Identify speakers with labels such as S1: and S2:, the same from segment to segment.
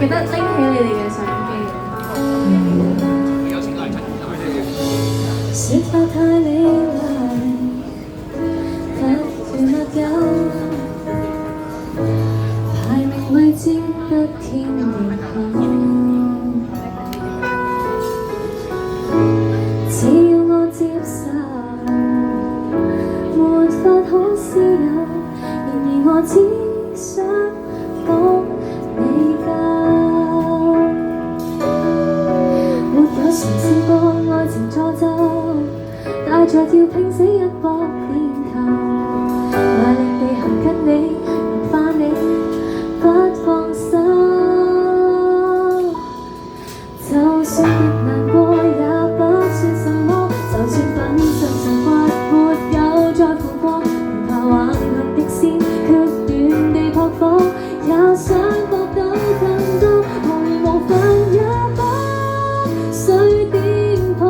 S1: 記得拎起你哋嘅相機。
S2: 說法太美麗，不斷密友，排名位置不天然後，只要我接受，沒法可私有，然而我只想講你夠，沒有嘗試過愛情詛咒。帶着要拼死一搏念頭，賣力地行跟你，能化你不放手。就算極難過也不算什麼，就算粉身碎骨沒有在乎過，唔怕挽留的線決斷地撲火，也想搏到更多，無份也不需顛簸，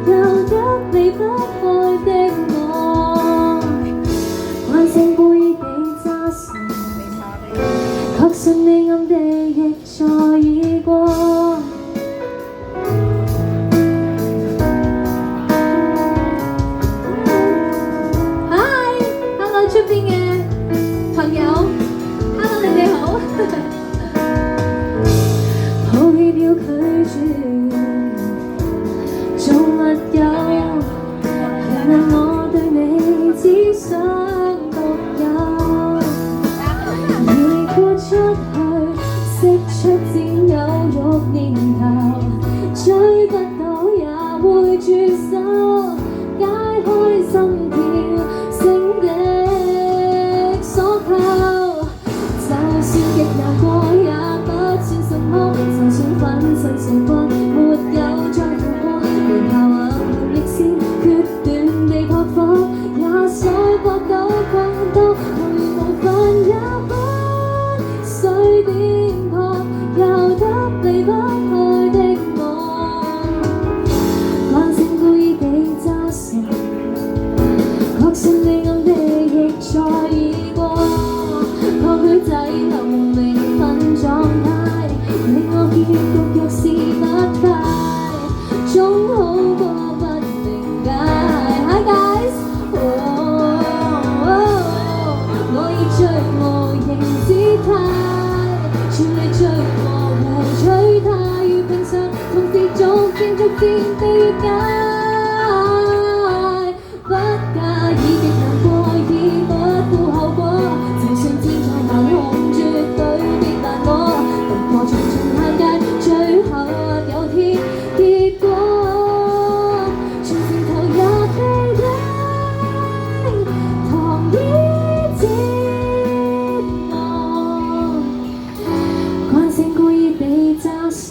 S2: 又得離不開的我，慣性背地揸實，確信你暗地亦在意過。Hi，hello 出邊嘅朋友 ，hello 你哋好。抱歉要拒絕，做密友。原諒我對你只想獨有，而豁出去，釋出只有慾念頭，追不到也會轉手，解開心跳聲的鎖扣。就算極難過也不算什麼，就算粉身碎骨沒有在乎過，然後挽留逆線決斷地撲火，也想搏到更多，無份也不需顛簸，又得離不開的我，慣性故意地揸實，確信你暗地亦在意過，抗拒滯留明分狀態，令我結局若是不快，總好過不明解。Hi guys，我已最無形姿態，全力最模糊取態，如平常同時逐漸地越界，不介意極難過，已不顧後果，就算志在難控，絕對別難我，渡過重重限界，最後有天結果，全城投入地的糖衣折磨，慣性故意地揸傻，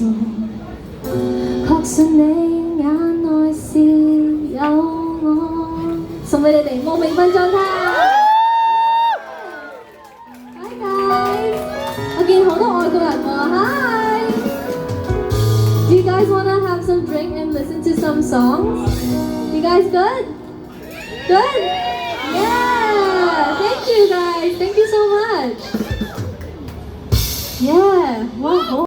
S2: 確信你眼內是有我，送俾你哋無名分狀態。Hi guys，我見好多外國人喎。Hi， Do you guys wanna have some drink and listen to some songs? You guys good? Good? Yeah! Thank you guys. Thank you so much. Yeah. Wow.